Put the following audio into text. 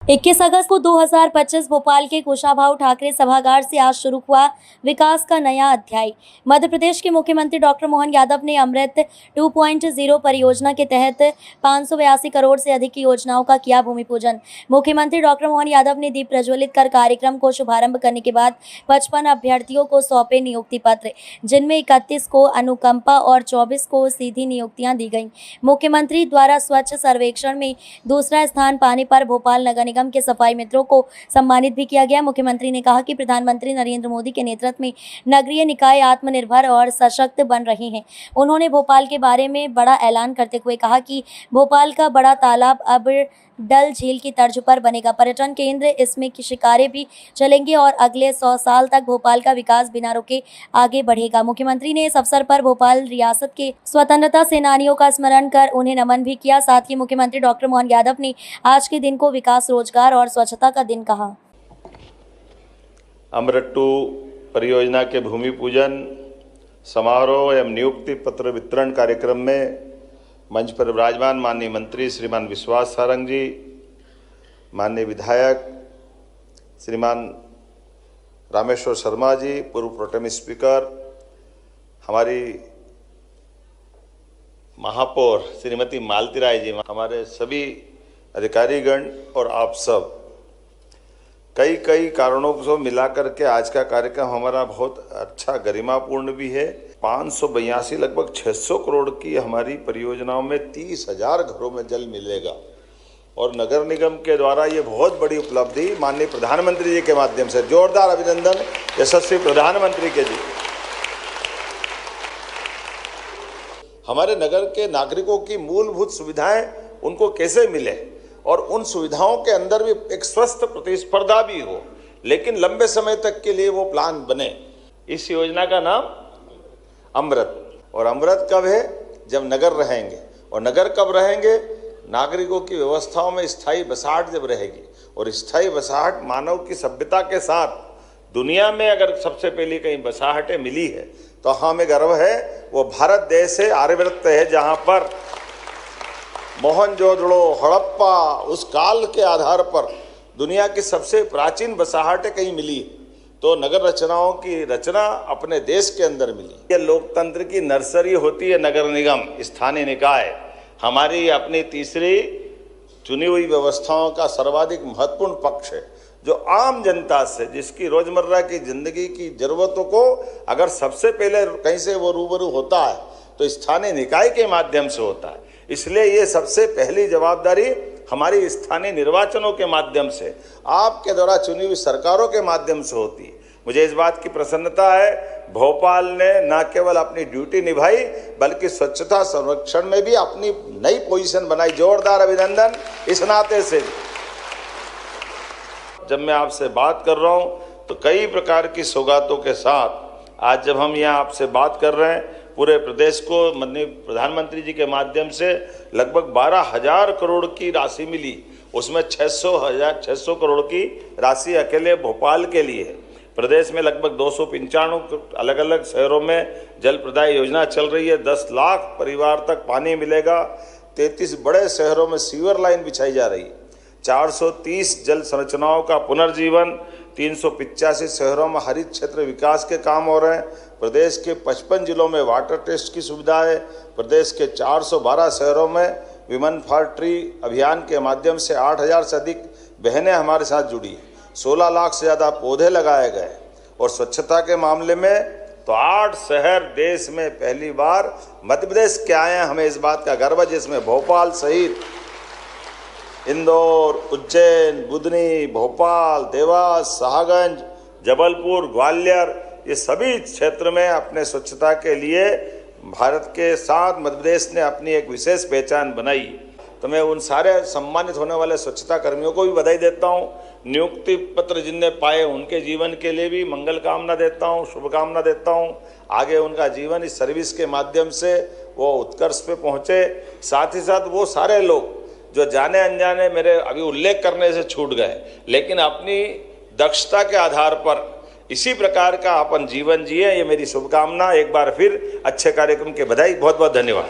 21 अगस्त को 2025 भोपाल के कुशाभाऊ ठाकरे सभागार से आज शुरू हुआ विकास का नया अध्याय। मध्य प्रदेश के मुख्यमंत्री डॉक्टर मोहन यादव ने अमृत 2.0 परियोजना के तहत 582 करोड़ से अधिक की योजनाओं का किया भूमि पूजन। मुख्यमंत्री डॉक्टर मोहन यादव ने दीप प्रज्वलित कर कार्यक्रम को शुभारंभ करने के बाद 55 अभ्यर्थियों को सौंपे नियुक्ति पत्र, जिनमें 31 को अनुकंपा और 24 को सीधी नियुक्तियां दी गईं। मुख्यमंत्री द्वारा स्वच्छ सर्वेक्षण में दूसरा स्थान पाने पर भोपाल नगर निगम के सफाई मित्रों को सम्मानित भी किया गया। मुख्यमंत्री ने कहा कि प्रधानमंत्री नरेंद्र मोदी के नेतृत्व में नगरीय निकाय आत्मनिर्भर और सशक्त बन रहे हैं। उन्होंने भोपाल के बारे में बड़ा ऐलान करते हुए कहा कि भोपाल का बड़ा तालाब अब डल झील की तर्ज पर बनेगा। पर्यटन केंद्र इसमें शिकारें भी चलेंगी और अगले 100 साल तक भोपाल का विकास बिना रुके आगे बढ़ेगा। मुख्यमंत्री ने इस अवसर पर भोपाल रियासत के स्वतंत्रता सेनानियों का स्मरण कर उन्हें नमन भी किया। साथ ही मुख्यमंत्री डॉक्टर मोहन यादव ने आज के दिन को विकास, रोजगार और स्वच्छता का दिन कहा। अमृत 2 परियोजना के भूमि पूजन समारोह एवं नियुक्ति पत्र वितरण कार्यक्रम में मंच पर विराजमान माननीय मंत्री श्रीमान विश्वास सारंग जी, माननीय विधायक श्रीमान रामेश्वर शर्मा जी, पूर्व प्रोटेम स्पीकर, हमारी महापौर श्रीमती मालती राय जी, हमारे सभी अधिकारीगण और आप सब, कई कारणों को मिलाकर के आज का कार्यक्रम हमारा बहुत अच्छा गरिमापूर्ण भी है। 582 लगभग 600 करोड़ की हमारी परियोजनाओं में 30,000 घरों में जल मिलेगा और नगर निगम के द्वारा ये बहुत बड़ी उपलब्धि माननीय प्रधानमंत्री जी के माध्यम से, जोरदार अभिनंदन यशस्वी प्रधानमंत्री के जी। हमारे नगर के नागरिकों की मूलभूत सुविधाएं उनको कैसे मिले और उन सुविधाओं के अंदर भी एक स्वस्थ प्रतिस्पर्धा भी हो, लेकिन लंबे समय तक के लिए वो प्लान बने। इस योजना का नाम अमृत, और अमृत कब है? जब नगर रहेंगे, और नगर कब रहेंगे? नागरिकों की व्यवस्थाओं में स्थायी बसाहट जब रहेगी, और स्थायी बसाहट मानव की सभ्यता के साथ दुनिया में अगर सबसे पहले कहीं बसाहटें मिली है तो हमें गर्व है। वो भारत देश है, आर्यभट्ट है, जहाँ पर मोहनजोदड़ो, हड़प्पा, उस काल के आधार पर दुनिया की सबसे प्राचीन बसाहटें कहीं मिली, तो नगर रचनाओं की रचना अपने देश के अंदर मिली। ये लोकतंत्र की नर्सरी होती है नगर निगम, स्थानीय निकाय। हमारी अपनी तीसरी चुनी हुई व्यवस्थाओं का सर्वाधिक महत्वपूर्ण पक्ष है, जो आम जनता से, जिसकी रोजमर्रा की जिंदगी की जरूरतों को अगर सबसे पहले कहीं से वो रूबरू होता है तो स्थानीय निकाय के माध्यम से होता है। इसलिए ये सबसे पहली जवाबदारी हमारी स्थानीय निर्वाचनों के माध्यम से, आपके द्वारा चुनी हुई सरकारों के माध्यम से होती है। मुझे इस बात की प्रसन्नता है, भोपाल ने न केवल अपनी ड्यूटी निभाई बल्कि स्वच्छता संरक्षण में भी अपनी नई पोजीशन बनाई। जोरदार अभिनंदन इस नाते से। जब मैं आपसे बात कर रहा हूं तो कई प्रकार की सौगातों के साथ आज जब हम यहाँ आपसे बात कर रहे हैं, पूरे प्रदेश को माननीय प्रधानमंत्री जी के माध्यम से लगभग 12,000 करोड़ की राशि मिली, उसमें 600 करोड़ की राशि अकेले भोपाल के लिए है। प्रदेश में लगभग 295 अलग अलग शहरों में जल प्रदाय योजना चल रही है। 10 लाख परिवार तक पानी मिलेगा। 33 बड़े शहरों में सीवर लाइन बिछाई जा रही है। 430 जल संरचनाओं का पुनर्जीवन। 385 शहरों में हरित क्षेत्र विकास के काम हो रहे हैं। प्रदेश के 55 जिलों में वाटर टेस्ट की सुविधा है। प्रदेश के 412 शहरों में विमेन फॉर ट्री अभियान के माध्यम से 8,000 से अधिक बहनें हमारे साथ जुड़ी। 16 लाख से ज़्यादा पौधे लगाए गए। और स्वच्छता के मामले में तो 8 शहर देश में पहली बार मध्य प्रदेश के आए हैं। हमें इस बात का गर्व है, जिसमें भोपाल सहित इंदौर, उज्जैन, बुधनी, भोपाल, देवास, शाहगंज, जबलपुर, ग्वालियर, ये सभी क्षेत्र में अपने स्वच्छता के लिए भारत के साथ मध्य प्रदेश ने अपनी एक विशेष पहचान बनाई। तो मैं उन सारे सम्मानित होने वाले स्वच्छता कर्मियों को भी बधाई देता हूँ। नियुक्ति पत्र जिनने पाए उनके जीवन के लिए भी मंगल कामना देता हूँ, शुभकामना देता हूँ। आगे उनका जीवन इस सर्विस के माध्यम से वो उत्कर्ष पे पहुँचे। साथ ही साथ वो सारे लोग जो जाने अनजाने मेरे अभी उल्लेख करने से छूट गए, लेकिन अपनी दक्षता के आधार पर इसी प्रकार का अपन जीवन जिए, ये मेरी शुभकामना। एक बार फिर अच्छे कार्यक्रम के बधाई, बहुत बहुत धन्यवाद।